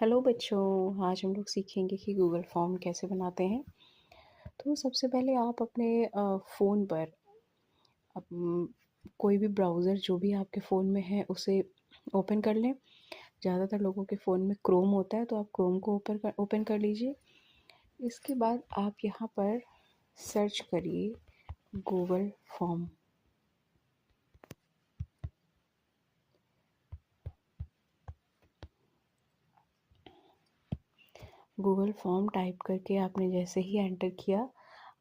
Hello बच्चों, आज हम लोग सीखेंगे कि गूगल फॉर्म कैसे बनाते हैं। तो सबसे पहले आप अपने फ़ोन पर कोई भी ब्राउज़र जो भी आपके फ़ोन में है उसे ओपन कर लें। ज़्यादातर लोगों के फ़ोन में क्रोम होता है, तो आप क्रोम को ओपन कर लीजिए। इसके बाद आप यहाँ पर सर्च करिए Google form. Google form type करके आपने जैसे ही एंटर किया,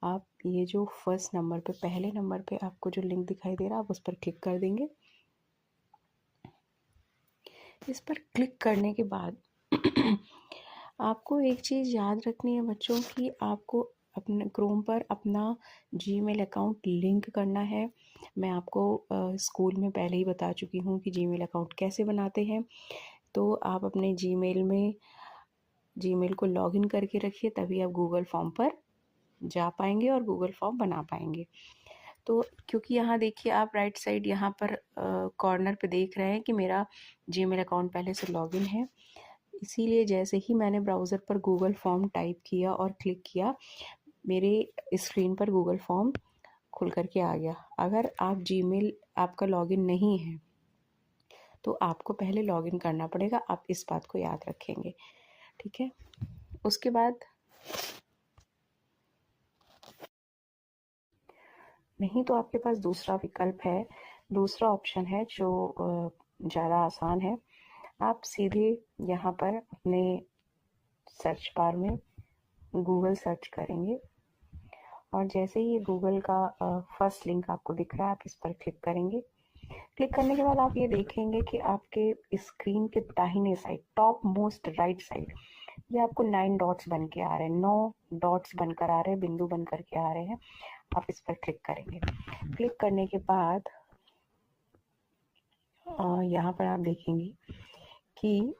आप ये जो फर्स्ट नंबर पे पहले नंबर पे आपको जो लिंक दिखाई दे रहा है आप उस पर क्लिक कर देंगे। इस पर क्लिक करने के बाद आपको एक चीज़ याद रखनी है बच्चों कि आपको अपने क्रोम पर अपना जीमेल अकाउंट लिंक करना है। मैं आपको स्कूल में पहले ही बता चुकी हूँ कि जीमेल अकाउंट कैसे बनाते हैं। तो आप अपने जीमेल को लॉगिन करके रखिए, तभी आप गूगल फॉर्म पर जा पाएंगे और गूगल फॉर्म बना पाएंगे। तो क्योंकि यहाँ देखिए आप राइट साइड यहाँ पर कॉर्नर पे देख रहे हैं कि मेरा जीमेल अकाउंट पहले से लॉगिन है, इसीलिए जैसे ही मैंने ब्राउज़र पर गूगल फॉर्म टाइप किया और क्लिक किया, मेरे स्क्रीन पर गूगल फॉर्म खुल करके आ गया। अगर आप जीमेल आपका लॉगिन नहीं है तो आपको पहले लॉगिन करना पड़ेगा, आप इस बात को याद रखेंगे, ठीक है। उसके बाद नहीं तो आपके पास दूसरा विकल्प है, दूसरा ऑप्शन है जो ज़्यादा आसान है। आप सीधे यहाँ पर अपने सर्च बार में गूगल सर्च करेंगे और जैसे ही ये गूगल का फर्स्ट लिंक आपको दिख रहा है, आप इस पर क्लिक करेंगे। क्लिक करने के बाद आप ये देखेंगे कि आपके स्क्रीन के दाहिने side top most right side ये आपको 9 डॉट्स बन के आ रहे हैं, 9 डॉट्स बनकर आ रहे हैं, बिंदु बन करके आ रहे हैं। आप इस पर क्लिक करेंगे। क्लिक करने के बाद यहाँ पर आप देखेंगे कि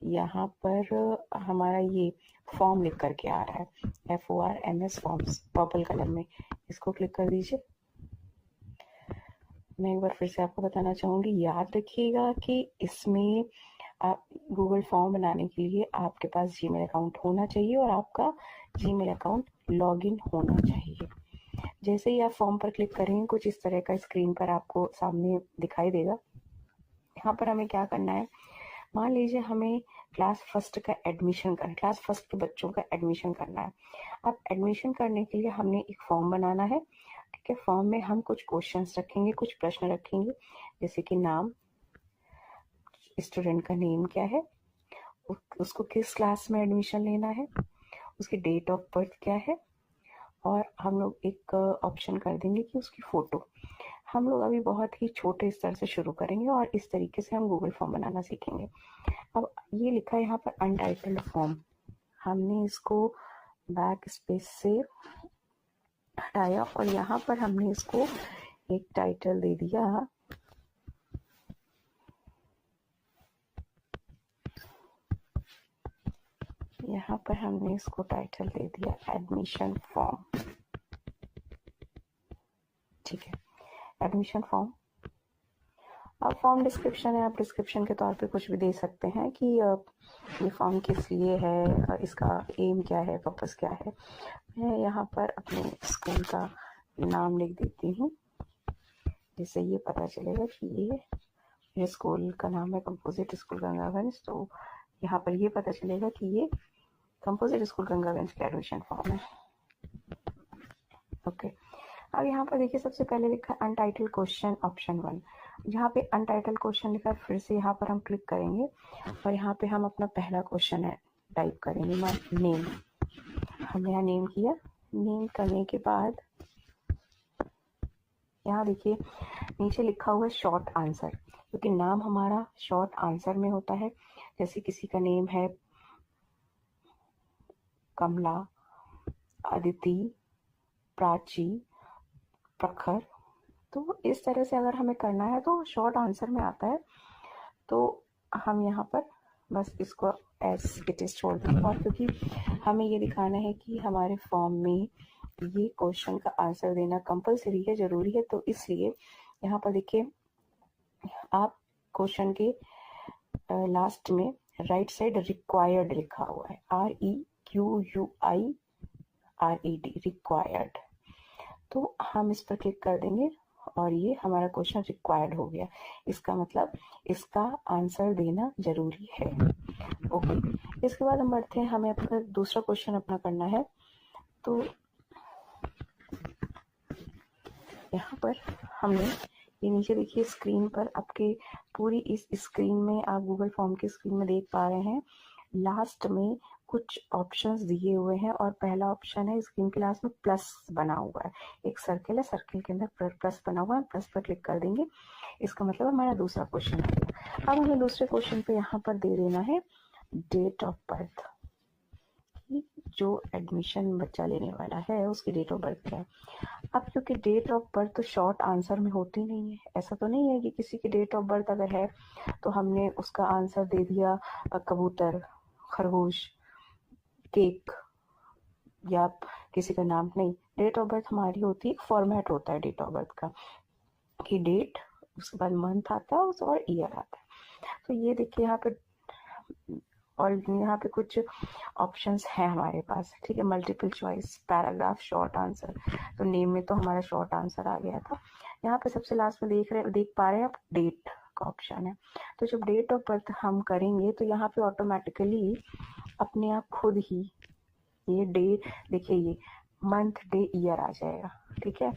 यहाँ पर हमारा ये फॉर्म लिख करके आ रहा है, FORMS फॉर्म्स, पर्पल कलर में। इसको क्लिक कर दीजिए। मैं एक बार फिर से आपको बताना चाहूँगी, याद रखिएगा कि इसमें आप गूगल फॉर्म बनाने के लिए आपके पास जीमेल अकाउंट होना चाहिए और आपका जीमेल अकाउंट लॉगिन होना चाहिए। जैसे ही आप फॉर्म पर क्लिक करेंगे, कुछ इस तरह का स्क्रीन पर आपको सामने दिखाई देगा। यहाँ पर हमें क्या करना है, मान लीजिए हमें क्लास फर्स्ट के बच्चों का एडमिशन करना है। अब एडमिशन करने के लिए हमने एक फॉर्म बनाना है, ठीक है। फॉर्म में हम कुछ क्वेश्चंस रखेंगे, कुछ प्रश्न रखेंगे, जैसे कि नाम, स्टूडेंट का नेम क्या है, उसको किस क्लास में एडमिशन लेना है, उसकी डेट ऑफ बर्थ क्या है, और हम लोग एक ऑप्शन कर देंगे कि उसकी फ़ोटो। हम लोग अभी बहुत ही छोटे स्तर से शुरू करेंगे और इस तरीके से हम गूगल फॉर्म बनाना सीखेंगे। अब ये लिखा है यहाँ पर अनटाइटल्ड फॉर्म, हमने इसको बैक स्पेस से हटाया और यहाँ पर हमने इसको एक टाइटल दे दिया, यहाँ पर हमने इसको टाइटल दे दिया एडमिशन फॉर्म, ठीक है, एडमिशन फॉर्म। अब फॉर्म डिस्क्रिप्शन है, आप डिस्क्रिप्शन के तौर पे कुछ भी दे सकते हैं कि ये फॉर्म किस लिए है, इसका एम क्या है, पर्पस क्या है। मैं यहाँ पर अपने स्कूल का नाम लिख देती हूँ, जिससे ये पता चलेगा कि ये मेरे स्कूल का नाम है कंपोजिट स्कूल गंगागंज। तो यहाँ पर ये पता चलेगा कि ये कंपोजिट स्कूल गंगागंज का एडमिशन फॉर्म है, ओके। अब यहाँ पर देखिए सबसे पहले लिखा है अनटाइटल्ड क्वेश्चन ऑप्शन 1। यहाँ पे अनटाइटल्ड क्वेश्चन लिखा है, फिर से यहाँ पर हम क्लिक करेंगे और यहाँ पे हम अपना पहला क्वेश्चन है टाइप करेंगे, नेम। हमने यहाँ नेम किया। नेम करने के बाद यहाँ देखिए नीचे लिखा हुआ है शॉर्ट आंसर, क्योंकि नाम हमारा शॉर्ट आंसर में होता है। जैसे किसी का नेम है कमला, अदिति, प्राची, प्रखर, तो इस तरह से अगर हमें करना है तो शॉर्ट आंसर में आता है। तो हम यहाँ पर बस इसको एज इट इज छोड़ देंगे, और क्योंकि हमें ये दिखाना है कि हमारे फॉर्म में ये क्वेश्चन का आंसर देना कंपलसरी है, ज़रूरी है, तो इसलिए यहाँ पर देखिए आप क्वेश्चन के लास्ट में राइट साइड रिक्वायर्ड लिखा हुआ है, REQUIRED, रिक्वायर्ड। तो हम इस पर क्लिक कर देंगे और ये हमारा क्वेश्चन रिक्वायर्ड हो गया। इसका मतलब इसका आंसर देना जरूरी है। ओके, इसके बाद हम बढ़ते हैं, हमें अपना दूसरा क्वेश्चन अपना करना है। तो यहाँ पर हमने ये नीचे देखिए स्क्रीन पर, आपके पूरी इस स्क्रीन में आप गूगल फॉर्म की स्क्रीन में देख पा रहे हैं, लास्ट में कुछ ऑप्शंस दिए हुए हैं और पहला ऑप्शन है स्क्रीन के लास्ट में प्लस बना हुआ है, एक सर्किल है, सर्किल के अंदर प्लस बना हुआ है, प्लस पर क्लिक कर देंगे। इसका मतलब हमारा दूसरा क्वेश्चन आ गया। अब हमें दूसरे क्वेश्चन पे यहाँ पर दे देना है डेट ऑफ बर्थ, जो एडमिशन बच्चा लेने वाला है उसकी डेट ऑफ बर्थ क्या है। अब क्योंकि डेट ऑफ बर्थ तो शॉर्ट आंसर में होती नहीं है, ऐसा तो नहीं है कि किसी की डेट ऑफ बर्थ अगर है तो हमने उसका आंसर दे दिया कबूतर, खरगोश, केक या किसी का नाम, नहीं। डेट ऑफ बर्थ हमारी होती है, फॉर्मेट होता है डेट ऑफ बर्थ का, कि डेट, उसके बाद मंथ आता है और ईयर आता है। तो ये देखिए यहाँ पे, और यहाँ पे कुछ ऑप्शंस हैं हमारे पास, ठीक है, multiple choice, paragraph, short answer. तो नेम में तो हमारा शॉर्ट आंसर आ गया था। यहाँ पे सबसे लास्ट में देख पा रहे हैं आप, डेट का ऑप्शन है। तो जब डेट ऑफ बर्थ हम करेंगे तो यहाँ पे ऑटोमेटिकली अपने आप खुद ही ये डेट, देखिए ये मंथ, डे, ईयर आ जाएगा, ठीक है।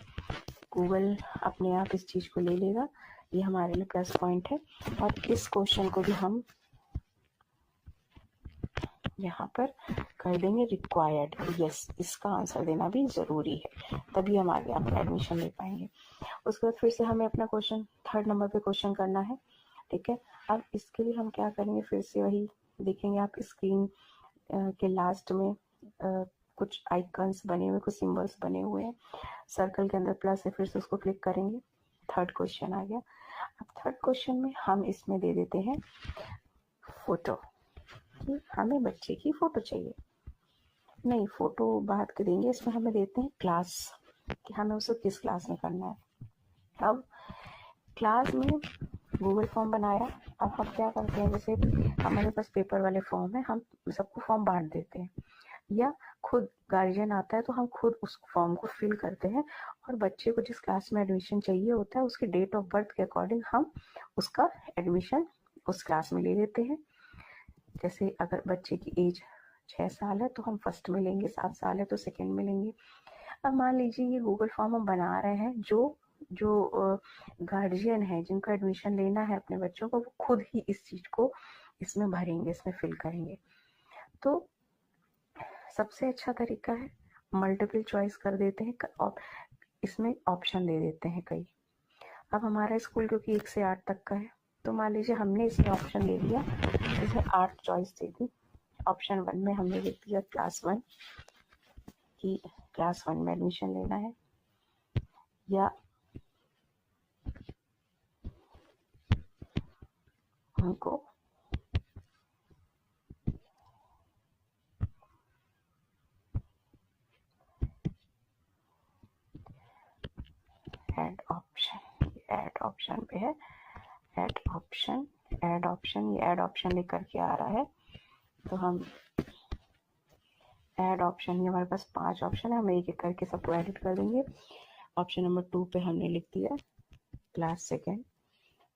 गूगल अपने आप इस चीज को ले लेगा, ये हमारे लिए प्लस पॉइंट है। और इस क्वेश्चन को भी हम यहाँ पर कर देंगे रिक्वायर्ड, यस, इसका आंसर देना भी जरूरी है, तभी हम आगे अपना एडमिशन ले पाएंगे। उसके बाद फिर से हमें अपना क्वेश्चन थर्ड नंबर पे क्वेश्चन करना है, ठीक है। अब इसके लिए हम क्या करेंगे, फिर से वही देखेंगे, आप स्क्रीन के लास्ट में कुछ आइकन्स बने हुए, कुछ सिंबल्स बने हुए हैं, सर्कल के अंदर प्लस है, फिर से उसको क्लिक करेंगे, थर्ड क्वेश्चन आ गया। अब थर्ड क्वेश्चन में हम इसमें दे देते हैं फोटो, कि हमें बच्चे की फोटो चाहिए, नहीं फोटो बाद के देंगे, इसमें हमें देते हैं क्लास, कि हमें उसे किस क्लास में करना है। अब क्लास में गूगल फॉर्म बनाया, अब हम क्या करते हैं, जैसे हमारे पास पेपर वाले फॉर्म है, हम सबको फॉर्म बांट देते हैं, या खुद गार्जियन आता है तो हम खुद उस फॉर्म को फिल करते हैं, और बच्चे को जिस क्लास में एडमिशन चाहिए होता है उसकी डेट ऑफ बर्थ के अकॉर्डिंग हम उसका एडमिशन उस क्लास में ले लेते हैं। जैसे अगर बच्चे की एज 6 साल है तो हम फर्स्ट में लेंगे, 7 साल है तो सेकेंड में लेंगे। अब मान लीजिए ये गूगल फॉर्म हम बना रहे हैं, जो गार्जियन है जिनको एडमिशन लेना है अपने बच्चों को, वो खुद ही इस चीज को इसमें भरेंगे, इसमें फिल करेंगे। तो सबसे अच्छा तरीका है मल्टीपल चॉइस कर देते हैं और इसमें ऑप्शन दे देते हैं कई। अब हमारा स्कूल क्योंकि 1 से 8 तक का है, तो मान लीजिए हमने इसमें ऑप्शन ले लिया, जैसे 8 चॉइस दे दी। ऑप्शन 1 में हमने लिख दिया क्लास 1, कि क्लास 1 में एडमिशन लेना है, या हमको ऐड ऑप्शन पे है, ऐड ऑप्शन, ये ऐड ऑप्शन लेकर के आ रहा है। तो हम ऐड ऑप्शन, ये हमारे पास 5 ऑप्शन है, हम एक एक करके सबको एडिट कर देंगे। ऑप्शन नंबर 2 पे हमने लिख दिया क्लास सेकेंड,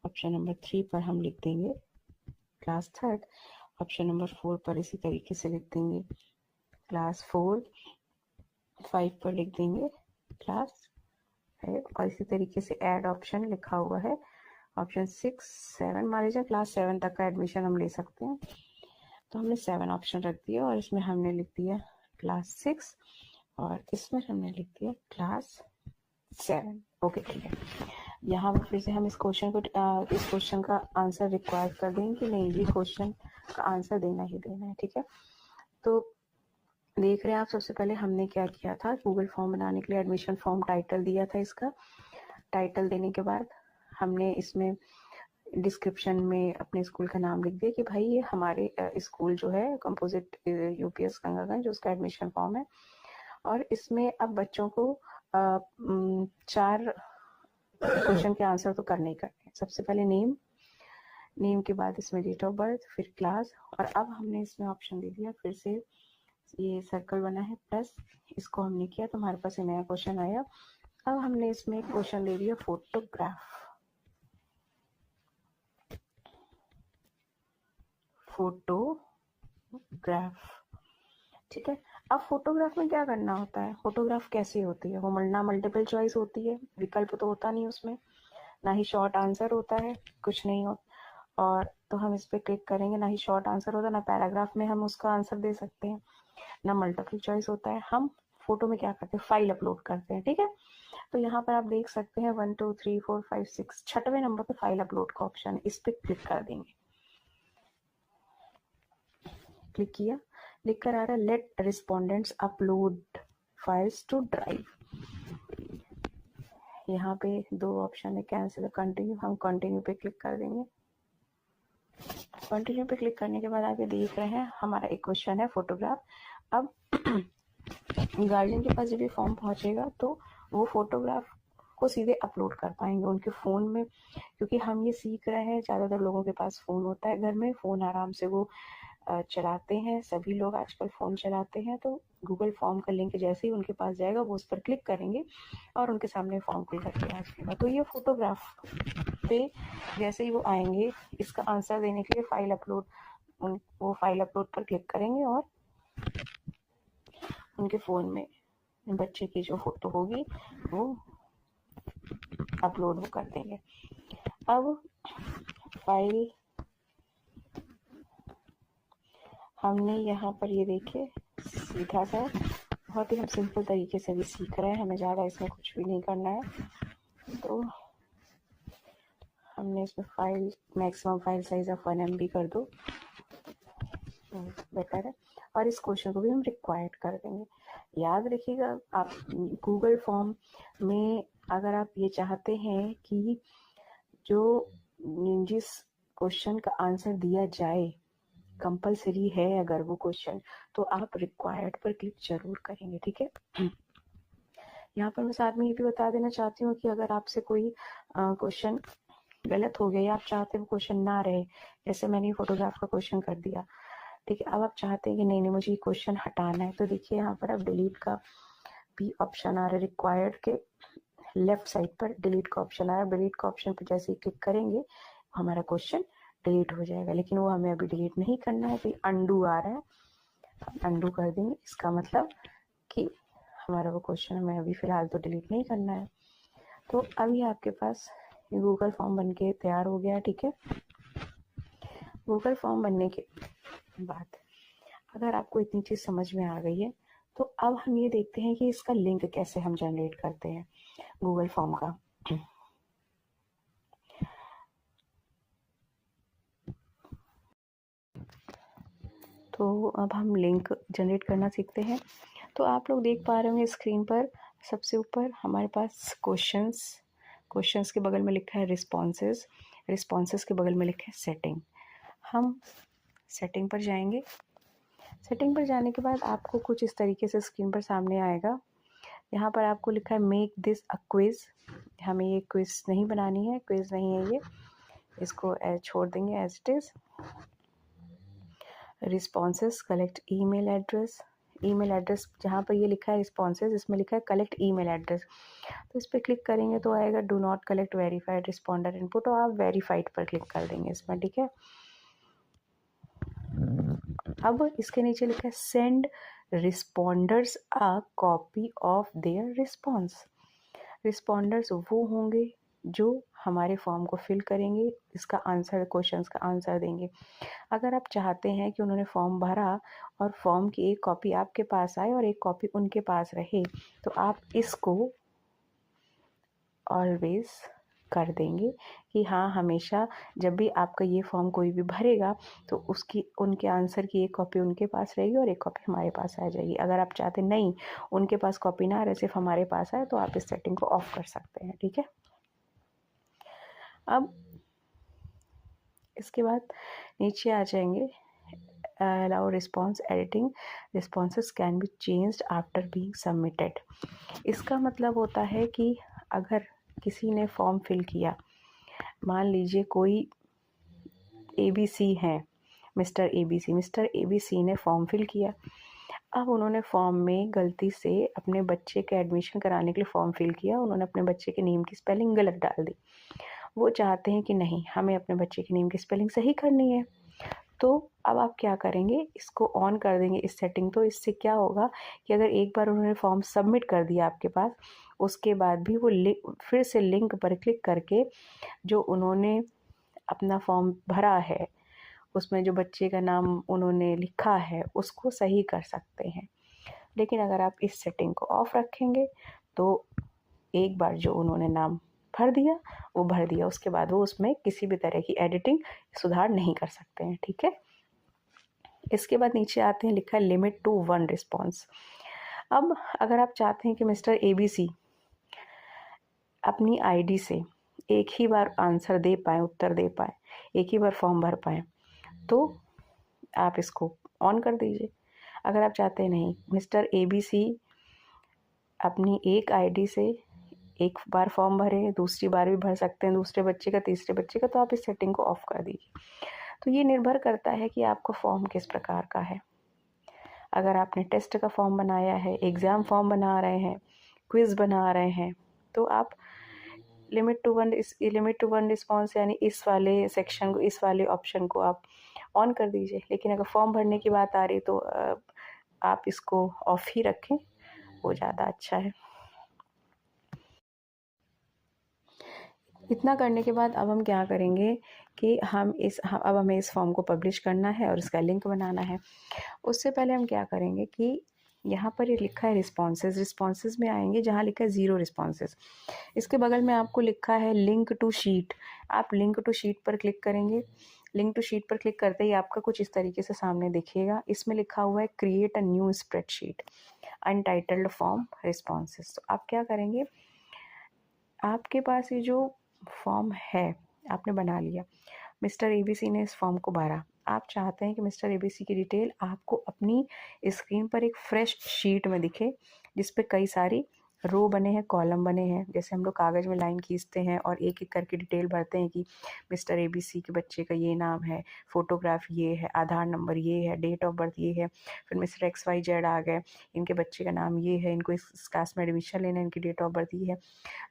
ऑप्शन नंबर 3 पर हम लिख देंगे क्लास थर्ड, ऑप्शन नंबर 4 पर इसी तरीके से लिख देंगे क्लास 4, 5 पर लिख देंगे क्लास 5, और इसी तरीके से ऐड ऑप्शन लिखा हुआ है ऑप्शन 6, 7, मान लीजिए क्लास 7 तक का एडमिशन हम ले सकते हैं, तो हमने 7 ऑप्शन रख दिया, और इसमें हमने लिख दिया क्लास 6, और इसमें हमने लिख दिया क्लास 7। ओके, ठीक है। यहाँ पर फिर से हम इस क्वेश्चन का आंसर रिक्वायर कर देंगे कि नहीं, ये क्वेश्चन का आंसर देना ही देना है, ठीक है। तो देख रहे हैं आप, सबसे पहले हमने क्या किया था, गूगल फॉर्म बनाने के लिए एडमिशन फॉर्म टाइटल दिया था। इसका टाइटल देने के बाद हमने इसमें डिस्क्रिप्शन में अपने स्कूल का नाम लिख दिया कि भाई ये हमारे स्कूल जो है कंपोजिट यूपीएस गंगागंज, उसका एडमिशन फॉर्म है। और इसमें अब बच्चों को 4 क्वेश्चन के आंसर तो करने ही करने हैं। सबसे पहले नेम, नेम के बाद इसमें डेट ऑफ बर्थ, फिर क्लास, और अब हमने इसमें ऑप्शन दे दिया, फिर से ये सर्कल बना है प्लस, इसको हमने किया तो हमारे पास नया क्वेश्चन आया। अब हमने इसमें क्वेश्चन ले लिया फोटोग्राफ, ठीक है। अब फोटोग्राफ में क्या करना होता है, फोटोग्राफ कैसे होती है, वो ना मल्टीपल चॉइस होती है, विकल्प तो होता नहीं उसमें, ना ही शॉर्ट आंसर होता है, कुछ नहीं हो, और तो हम इस पर क्लिक करेंगे, ना ही शॉर्ट आंसर होता है, ना पैराग्राफ में हम उसका आंसर दे सकते हैं, ना मल्टीपल चॉइस होता है। हम फोटो में क्या करते हैं, फाइल अपलोड करते हैं, ठीक है। तो यहाँ पर आप देख सकते हैं 1 2 3 4 5 6 छठवें नंबर पे फाइल अपलोड का ऑप्शन है, इस पर क्लिक कर देंगे। क्लिक किया, लिख कर आ रहा है let respondents upload files to drive. यहाँ पे दो ऑप्शन है, कैंसिल, कंटिन्यू, हम कंटिन्यू पे क्लिक कर देंगे। कंटिन्यू पे क्लिक करने के बाद आप ये देख रहे हैं हमारा एक क्वेश्चन है फोटोग्राफ। अब गार्जियन के पास जब ये फॉर्म पहुंचेगा तो वो फोटोग्राफ को सीधे अपलोड कर पाएंगे उनके फ़ोन में, क्योंकि हम ये सीख रहे हैं, ज़्यादातर लोगों के पास फ़ोन होता है घर में, फ़ोन आराम से वो चलाते हैं, सभी लोग आजकल फ़ोन चलाते हैं। तो गूगल फॉर्म का लिंक जैसे ही उनके पास जाएगा वो उस पर क्लिक करेंगे और उनके सामने फॉर्म फिल करके आ जाएगा। तो ये फोटोग्राफ पे जैसे ही वो आएंगे, इसका आंसर देने के लिए फाइल अपलोड, वो फाइल अपलोड पर क्लिक करेंगे और उनके फ़ोन में बच्चे की जो फोटो होगी वो अपलोड कर देंगे। अब फाइल हमने यहाँ पर ये देखिए सीखा था, बहुत ही हम सिंपल तरीके से भी सीख रहे हैं, हमें ज़्यादा इसमें कुछ भी नहीं करना है। तो हमने इसमें file maximum file size of 1 MB कर दो, बेटर है, और इस क्वेश्चन को भी हम रिक्वायर्ड कर देंगे। याद रखिएगा, आप गूगल फॉर्म में अगर आप ये चाहते हैं कि जो जिस क्वेश्चन का आंसर दिया जाए कंपलसरी है अगर वो क्वेश्चन, तो आप रिक्वायर्ड पर क्लिक जरूर करेंगे, ठीक है। यहाँ पर मैं साथ में ये भी बता देना चाहती हूँ कि अगर आपसे कोई क्वेश्चन गलत हो गया या आप चाहते हैं वो क्वेश्चन ना रहे, जैसे मैंने फोटोग्राफ का क्वेश्चन कर दिया, ठीक है, अब आप चाहते हैं कि नहीं मुझे ये क्वेश्चन हटाना है, तो देखिए यहाँ पर अब डिलीट का भी ऑप्शन आ रहा है, रिक्वायर्ड के लेफ्ट साइड पर डिलीट का ऑप्शन आ रहा है। डिलीट का ऑप्शन पर जैसे ही क्लिक करेंगे हमारा क्वेश्चन डिलीट हो जाएगा, लेकिन वो हमें अभी डिलीट नहीं करना है, तो अंडू आ रहा है, अंडू कर देंगे। इसका मतलब कि हमारा वो क्वेश्चन हमें अभी फिलहाल तो डिलीट नहीं करना है। तो अभी आपके पास गूगल फॉर्म बनके तैयार हो गया, ठीक है। गूगल फॉर्म बनने के बाद अगर आपको इतनी चीज़ समझ में आ गई है, तो अब हम ये देखते हैं कि इसका लिंक कैसे हम जनरेट करते हैं गूगल फॉर्म का। तो अब हम लिंक जनरेट करना सीखते हैं। तो आप लोग देख पा रहे होंगे स्क्रीन पर सबसे ऊपर हमारे पास क्वेश्चंस के बगल में लिखा है रिस्पॉन्सेज, रिस्पॉन्सेज के बगल में लिखा है सेटिंग। हम सेटिंग पर जाएंगे। सेटिंग पर जाने के बाद आपको कुछ इस तरीके से स्क्रीन पर सामने आएगा। यहाँ पर आपको लिखा है मेक दिस अ क्विज। हमें ये क्विज नहीं बनानी है, क्विज नहीं है ये, इसको छोड़ देंगे as it is. Responses, collect email address, email address जहाँ पर ये लिखा है रिस्पॉन्सेज, इसमें लिखा है कलेक्ट ईमेल एड्रेस, तो इस पर क्लिक करेंगे तो आएगा do not collect verified responder input, और आप वेरीफाइड पर क्लिक कर देंगे इसमें, ठीक है। अब इसके नीचे लिखा है send responders a copy of their response. Responders वो होंगे जो हमारे फॉर्म को फिल करेंगे, इसका आंसर, क्वेश्चंस का आंसर देंगे। अगर आप चाहते हैं कि उन्होंने फॉर्म भरा और फॉर्म की एक कॉपी आपके पास आए और एक कॉपी उनके पास रहे, तो आप इसको ऑलवेज कर देंगे कि हाँ, हमेशा जब भी आपका ये फॉर्म कोई भी भरेगा तो उसकी उनके आंसर की एक कॉपी उनके पास रहेगी और एक कॉपी हमारे पास आ जाएगी। अगर आप चाहते नहीं उनके पास कॉपी ना रहे, सिर्फ हमारे पास आए, तो आप इस सेटिंग को ऑफ कर सकते हैं, ठीक है। अब इसके बाद नीचे आ जाएंगे allow response editing, responses can be changed after being submitted. इसका मतलब होता है कि अगर किसी ने फॉर्म फिल किया, मान लीजिए कोई ABC हैं, मिस्टर ABC ने फॉर्म फिल किया। अब उन्होंने फॉर्म में गलती से अपने बच्चे के एडमिशन कराने के लिए फॉर्म फिल किया, उन्होंने अपने बच्चे के नेम की स्पेलिंग गलत डाल दी। वो चाहते हैं कि नहीं, हमें अपने बच्चे के नेम की स्पेलिंग सही करनी है। तो अब आप क्या करेंगे, इसको ऑन कर देंगे इस सेटिंग। तो इससे क्या होगा कि अगर एक बार उन्होंने फॉर्म सबमिट कर दिया आपके पास, उसके बाद भी वो फिर से लिंक पर क्लिक करके जो उन्होंने अपना फॉर्म भरा है, उसमें जो बच्चे का नाम उन्होंने लिखा है, उसको सही कर सकते हैं। लेकिन अगर आप इस सेटिंग को ऑफ रखेंगे तो एक बार जो उन्होंने नाम भर दिया वो भर दिया, उसके बाद वो उसमें किसी भी तरह की एडिटिंग सुधार नहीं कर सकते हैं। ठीक है, इसके बाद नीचे आते हैं, लिखा है लिमिट टू 1 रिस्पॉन्स। अब अगर आप चाहते हैं कि मिस्टर ABC अपनी आईडी से एक ही बार आंसर दे पाए, उत्तर दे पाए, एक ही बार फॉर्म भर पाए, तो आप इसको ऑन कर दीजिए। अगर आप चाहते हैं नहीं, मिस्टर ABC अपनी एक आईडी से एक बार फॉर्म भरे, दूसरी बार भी भर सकते हैं, दूसरे बच्चे का, तीसरे बच्चे का, तो आप इस सेटिंग को ऑफ कर दीजिए। तो ये निर्भर करता है कि आपका फॉर्म किस प्रकार का है। अगर आपने टेस्ट का फॉर्म बनाया है, एग्ज़ाम फॉर्म बना रहे हैं, क्विज़ बना रहे हैं, तो आप लिमिट टू वन रिस्पॉन्स यानी इस वाले सेक्शन को, इस वाले ऑप्शन को आप ऑन कर दीजिए। लेकिन अगर फॉर्म भरने की बात आ रही तो आप इसको ऑफ ही रखें, वो ज़्यादा अच्छा है। इतना करने के बाद अब हम क्या करेंगे कि अब हमें इस फॉर्म को पब्लिश करना है और इसका लिंक बनाना है। उससे पहले हम क्या करेंगे कि यहाँ पर ये लिखा है रिस्पॉन्सेज में आएंगे, जहाँ लिखा है 0 रिस्पॉन्सेज, इसके बगल में आपको लिखा है लिंक टू शीट। आप लिंक टू शीट पर क्लिक करेंगे। लिंक टू शीट पर क्लिक करते ही आपका कुछ इस तरीके से सामने दिखेगा। इसमें लिखा हुआ है create a new spreadsheet untitled form responses. तो आप क्या करेंगे, आपके पास ये जो फॉर्म है आपने बना लिया, मिस्टर ABC ने इस फॉर्म को भरा, आप चाहते हैं कि मिस्टर ABC की डिटेल आपको अपनी स्क्रीन पर एक फ्रेश शीट में दिखे, जिस पे कई सारी रो बने हैं, कॉलम बने हैं। जैसे हम लोग कागज़ में लाइन खींचते हैं और एक एक करके डिटेल भरते हैं कि मिस्टर ABC के बच्चे का ये नाम है, फ़ोटोग्राफ ये है, आधार नंबर ये है, डेट ऑफ बर्थ ये है, फिर मिस्टर XYZ आ गए, इनके बच्चे का नाम ये है, इनको इस क्लास में एडमिशन लेना है, इनकी डेट ऑफ बर्थ ये है।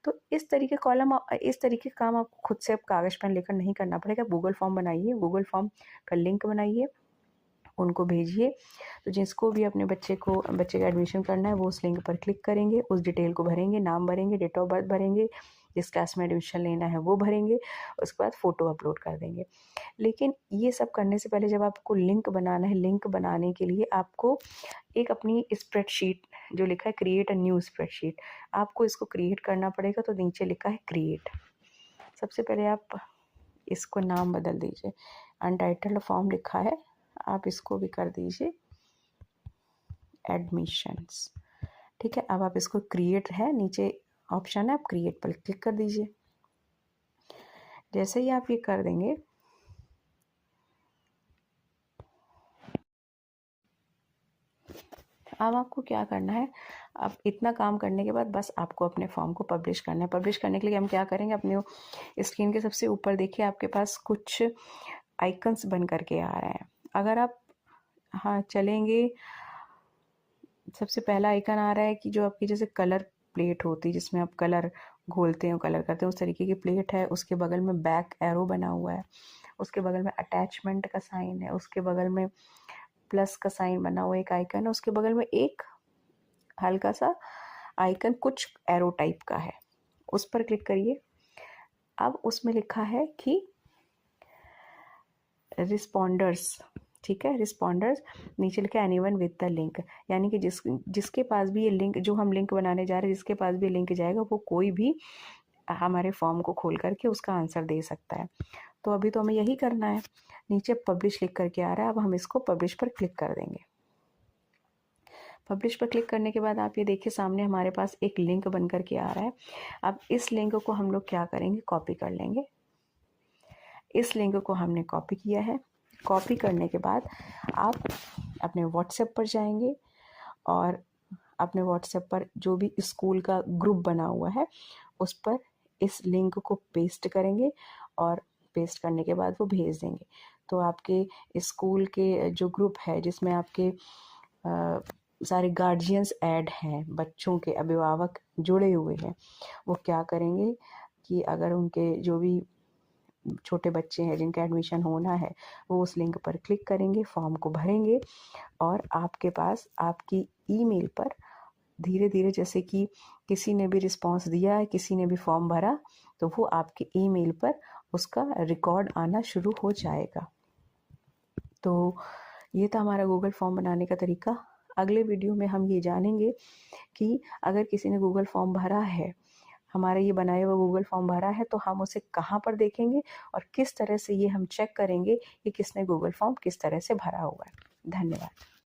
तो इस तरीके का काम आपको खुद से अब कागज़ पेन लेकर नहीं करना पड़ेगा। गूगल फॉर्म बनाइए, गूगल फॉर्म का लिंक बनाइए, उनको भेजिए। तो जिसको भी अपने बच्चे का एडमिशन करना है वो उस लिंक पर क्लिक करेंगे, उस डिटेल को भरेंगे, नाम भरेंगे, डेट ऑफ बर्थ भरेंगे, जिस क्लास में एडमिशन लेना है वो भरेंगे, उसके बाद फ़ोटो अपलोड कर देंगे। लेकिन ये सब करने से पहले जब आपको लिंक बनाना है, लिंक बनाने के लिए आपको एक अपनी स्प्रेडशीट जो लिखा है क्रिएट अ न्यू स्प्रेडशीट, आपको इसको क्रिएट करना पड़ेगा। तो नीचे लिखा है क्रिएट, सबसे पहले आप इसको नाम बदल दीजिए, अनटाइटल्ड फॉर्म लिखा है, आप इसको भी कर दीजिए एडमिशन्स। ठीक है, अब आप इसको क्रिएट है, नीचे ऑप्शन है, आप क्रिएट पर क्लिक कर दीजिए। जैसे ही आप ये कर देंगे, अब आपको क्या करना है, अब इतना काम करने के बाद बस आपको अपने फॉर्म को पब्लिश करना है। पब्लिश करने के लिए हम क्या करेंगे, अपने स्क्रीन के सबसे ऊपर देखिए आपके पास कुछ आइकन्स बन करके आ रहे हैं। अगर आप चलेंगे, सबसे पहला आइकन आ रहा है कि जो आपकी जैसे कलर प्लेट होती है, जिसमें आप कलर घोलते हैं, कलर करते हैं, उस तरीके की प्लेट है। उसके बगल में बैक एरो बना हुआ है, उसके बगल में अटैचमेंट का साइन है, उसके बगल में प्लस का साइन बना हुआ एक आइकन है, उसके बगल में एक हल्का सा आइकन कुछ एरो टाइप का है, उस पर क्लिक करिए। अब उसमें लिखा है कि रिस्पॉन्डर्स, ठीक है, रिस्पॉन्डर्स, नीचे लिखा है एनीवन विद द लिंक, यानी कि जिसके पास भी ये लिंक, जो हम लिंक बनाने जा रहे हैं, जिसके पास भी लिंक जाएगा वो कोई भी हमारे फॉर्म को खोल करके उसका आंसर दे सकता है। तो अभी तो हमें यही करना है। नीचे पब्लिश लिख करके आ रहा है, अब हम इसको पब्लिश पर क्लिक कर देंगे। पब्लिश पर क्लिक करने के बाद आप ये देखिए सामने हमारे पास एक लिंक बन करके आ रहा है। अब इस लिंक को हम लोग क्या करेंगे, कॉपी कर लेंगे। इस लिंक को हमने कॉपी किया है। कॉपी करने के बाद आप अपने व्हाट्सएप पर जाएंगे और अपने व्हाट्सएप पर जो भी स्कूल का ग्रुप बना हुआ है उस पर इस लिंक को पेस्ट करेंगे और पेस्ट करने के बाद वो भेज देंगे। तो आपके स्कूल के जो ग्रुप है जिसमें आपके सारे गार्जियंस ऐड हैं, बच्चों के अभिभावक जुड़े हुए हैं, वो क्या करेंगे कि अगर उनके जो भी छोटे बच्चे हैं जिनका एडमिशन होना है, वो उस लिंक पर क्लिक करेंगे, फॉर्म को भरेंगे और आपके पास आपकी ईमेल पर धीरे धीरे, जैसे कि किसी ने भी रिस्पॉन्स दिया है, किसी ने भी फॉर्म भरा, तो वो आपके ईमेल पर उसका रिकॉर्ड आना शुरू हो जाएगा। तो ये था हमारा गूगल फॉर्म बनाने का तरीका। अगले वीडियो में हम ये जानेंगे कि अगर किसी ने गूगल फॉर्म भरा है, हमारा ये बनाया हुआ गूगल फॉर्म भरा है, तो हम उसे कहाँ पर देखेंगे और किस तरह से ये हम चेक करेंगे कि किसने गूगल फॉर्म किस तरह से भरा हुआ है। धन्यवाद।